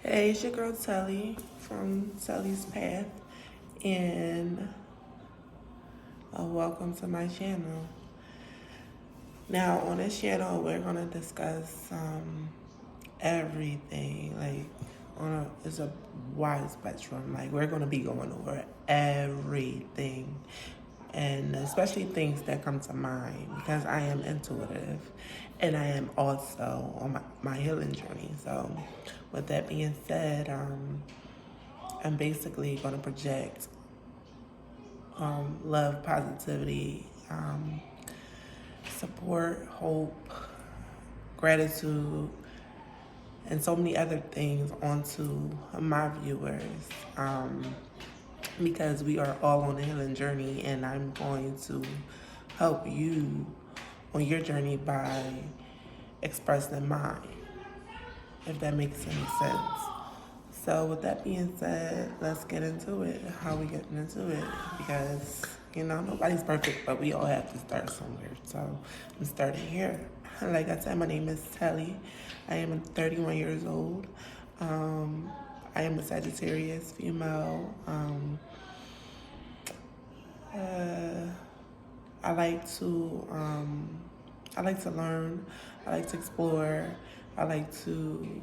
Hey, it's your girl Telly from Telly's Path, and welcome to my channel. Now, on this channel, we're gonna discuss everything. It's a wide spectrum. Like, we're gonna be going over everything, and especially things that come to mind because I am intuitive, and I am also on my healing journey. So, with that being said, I'm basically going to project love, positivity, support, hope, gratitude, and so many other things onto my viewers because we are all on a healing journey, and I'm going to help you on your journey by expressing mine, if that makes any sense. So with that being said, let's get into it. How we getting into it? Because, nobody's perfect, but we all have to start somewhere. So I'm starting here. Like I said, my name is Telly. I am 31 years old. I am a Sagittarius female. Uh, I like to I like to learn. I like to explore. I like to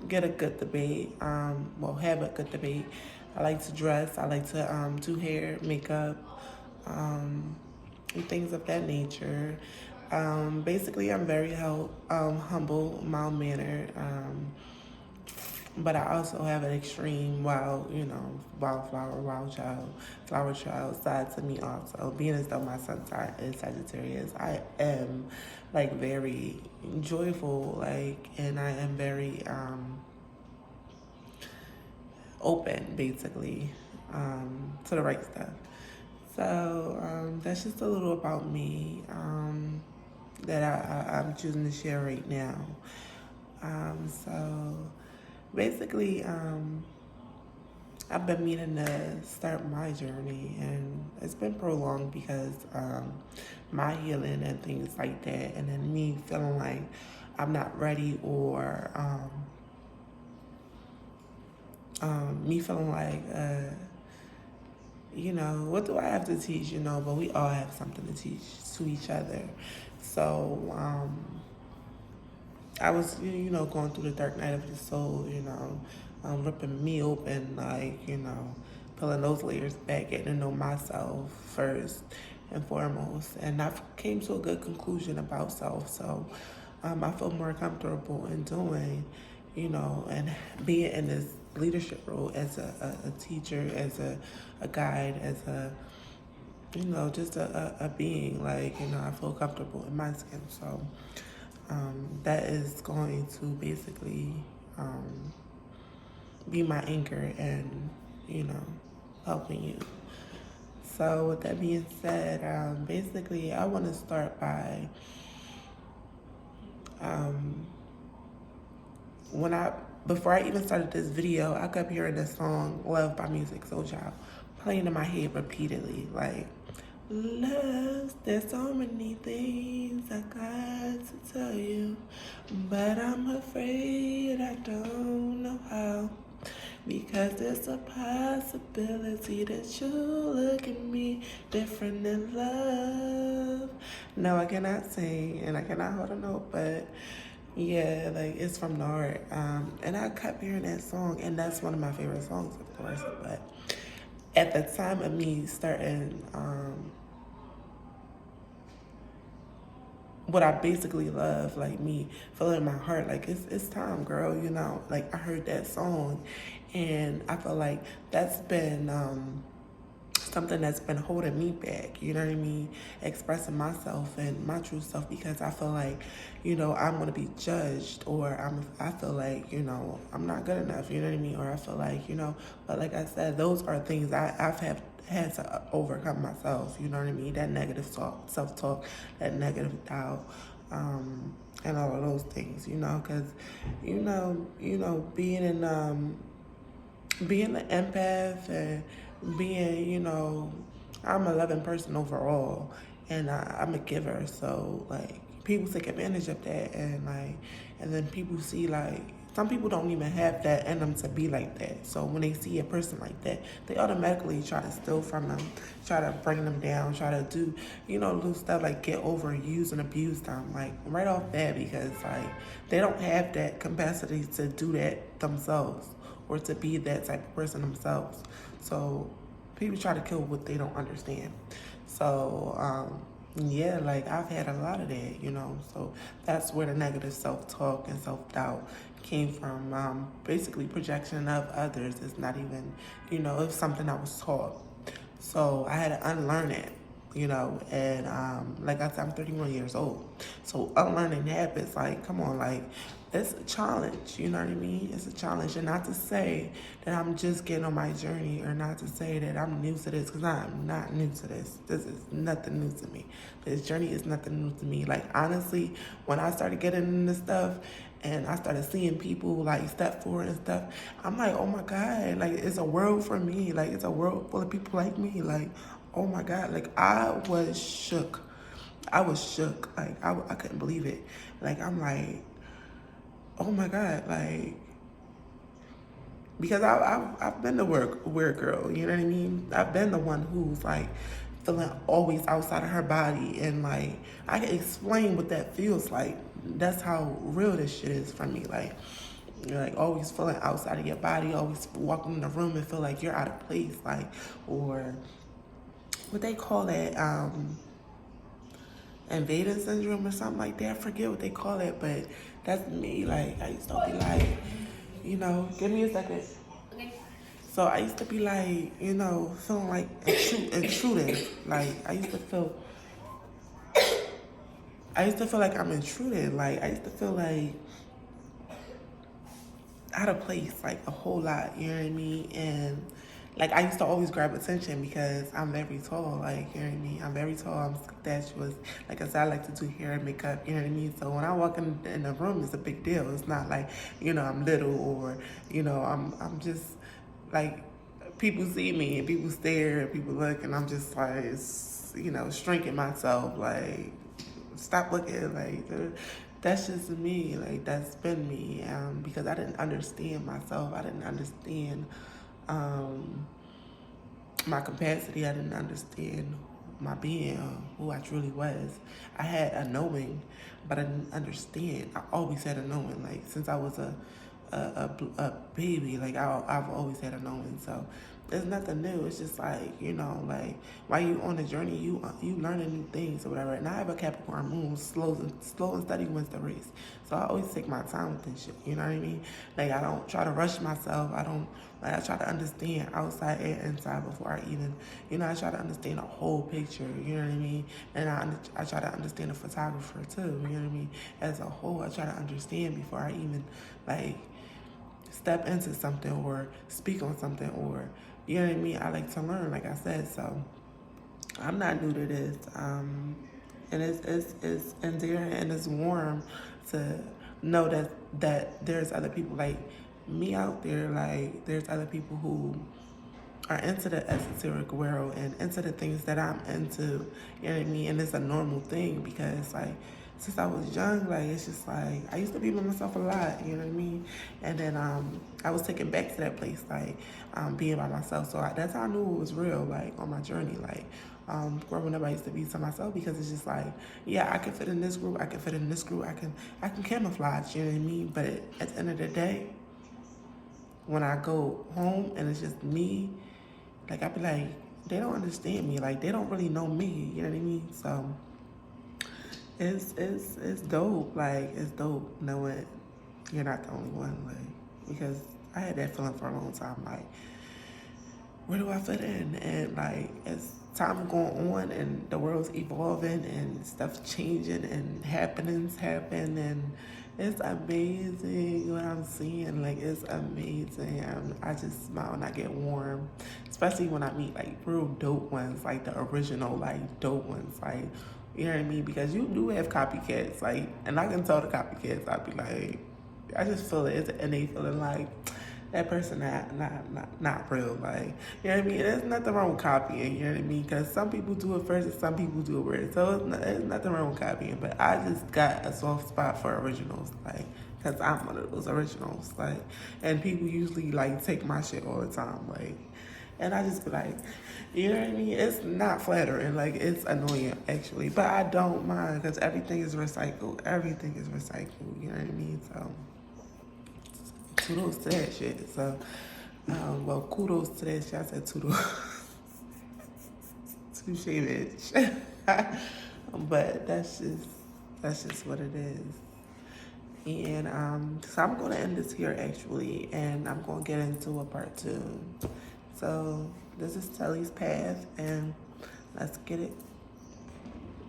get a good debate. Have a good debate. I like to dress. I like to do hair, makeup, and things of that nature. Basically, I'm very humble, mild mannered. But I also have an extreme flower child side to me also. Being as though my sun sign is Sagittarius, I am like very joyful, and I am very open, basically, to the right stuff. So that's just a little about me that I'm choosing to share right now. So basically, I've been meaning to start my journey, and it's been prolonged because my healing and things like that, and then me feeling like I'm not ready, or me feeling like, what do I have to teach, but we all have something to teach to each other. So, I was, going through the dark night of the soul, ripping me open, pulling those layers back, getting to know myself first and foremost. And I came to a good conclusion about self. So I feel more comfortable in doing, and being in this leadership role as a teacher, as a guide, as just a being. I feel comfortable in my skin. So that is going to basically be my anchor and, helping you. So with that being said, basically I want to start by before I even started this video, I kept hearing this song Love by Music Soul Child playing in my head repeatedly. Love, there's so many things I got to tell you, but I'm afraid I don't know how. Because there's a possibility that you look at me different in love. No, I cannot sing and I cannot hold a note, but yeah, it's from the heart. And I kept hearing that song, and that's one of my favorite songs, of course. But at the time of me starting what I basically love, me feeling in my heart, it's time, girl, I heard that song, and I feel like that's been something that's been holding me back, you know what I mean? Expressing myself and my true self, because I feel like, I'm gonna be judged, or I feel like, I'm not good enough, you know what I mean? Or I feel like, but like I said, those are things I've had to overcome myself, you know what I mean? That negative self-talk, that negative doubt, and all of those things, because, being an empath and being, I'm a loving person overall, and I'm a giver. So people take advantage of that, and then people see some people don't even have that in them to be like that. So when they see a person like that, they automatically try to steal from them, try to bring them down, try to do, do stuff like get over, use and abuse them, like right off bat, because like they don't have that capacity to do that themselves or to be that type of person themselves. So people try to kill what they don't understand. So yeah, like I've had a lot of that, so that's where the negative self-talk and self-doubt came from. Basically projection of others. It's not even, it's something I was taught. So I had to unlearn it, and like I said, I'm 31 years old. So unlearning habits, like, come on, like, it's a challenge, you know what I mean? It's a challenge. And not to say that I'm just getting on my journey, or not to say that I'm new to this, because I'm not new to this. This is nothing new to me. This journey is nothing new to me. Like, honestly, when I started getting into stuff and I started seeing people like step forward and stuff, I'm like, oh my God, like, it's a world for me. Like, it's a world full of people like me. Like, oh my God, like, I was shook. I was shook. Like, I couldn't believe it. Like, I'm like, oh my God, like, because I've been the weird girl, you know what I mean? I've been the one who's like feeling always outside of her body, and like I can explain what that feels like. That's how real this shit is for me. Like, you're like always feeling outside of your body, always walking in the room and feel like you're out of place, like, or what they call it, invader syndrome or something like that. I forget what they call it, but that's me. Like, I used to be like, give me a second. So I used to be like, feeling like intruding. Like, I used to feel like I'm intruding. Like, I used to feel like out of place, like a whole lot, you know what I mean? And like, I used to always grab attention because I'm very tall, like, you know what I mean? I'm very tall, I'm statuous. Like I said, I like to do hair and makeup, you know what I mean? So when I walk in the room, it's a big deal. It's not like, I'm little, or, I'm just, like, people see me and people stare and people look, and I'm just like, shrinking myself, like, stop looking, like, that's just me. Like, that's been me, because I didn't understand myself. I didn't understand my capacity. I didn't understand my being, who I truly was. I had a knowing, but I didn't understand. I always had a knowing, like, since I was a baby. Like, I've always had a knowing. So there's nothing new. It's just like, like, while you on the journey, you learning new things or whatever. And I have a Capricorn moon, slow and steady wins the race. So I always take my time with this shit, you know what I mean? Like, I don't try to rush myself. I try to understand outside and inside before I even, I try to understand the whole picture, you know what I mean? And I try to understand the photographer too, you know what I mean? As a whole, I try to understand before I even, like, step into something or speak on something, or, you know what I mean? I like to learn, like I said. So I'm not new to this. And it's endearing and it's warm to know that there's other people like me out there. Like, there's other people who are into the esoteric world and into the things that I'm into, you know what I mean? And it's a normal thing, because like, since I was young, like, it's just like, I used to be by myself a lot, you know what I mean? And then I was taken back to that place, like, being by myself. So that's how I knew it was real, like, on my journey. Like, growing up, I used to be to myself, because it's just like, yeah, I can fit in this group, I can fit in this group, I can camouflage, you know what I mean? But at the end of the day, when I go home and it's just me, like, I be like, they don't understand me, like, they don't really know me, you know what I mean? So it's dope. Like, it's dope knowing you're not the only one. Like, because I had that feeling for a long time. Like, where do I fit in? And like, as time going on and the world's evolving and stuff changing and happenings happen, and it's amazing what I'm seeing. Like, it's amazing. I just smile and I get warm, especially when I meet like real dope ones, like the original, like, dope ones, like, you know what I mean? Because you do have copycats, like, and I can tell the copycats. I'd be like, I just feel it. It's an innate feeling, like, that person not real, like, you know what I mean? There's nothing wrong with copying, you know what I mean? Because some people do it first and some people do it weird. So there's nothing wrong with copying, but I just got a soft spot for originals, like, because I'm one of those originals. Like, and people usually like take my shit all the time. Like, and I just be like, you know what I mean? It's not flattering. Like, it's annoying actually, but I don't mind because everything is recycled. Everything is recycled. You know what I mean? So kudos to that shit. So, well, kudos to that shit. I said toodles. Touche, bitch. But that's just what it is. And so I'm gonna end this here actually, and I'm gonna get into a part 2. So this is Telly's Path, and let's get it.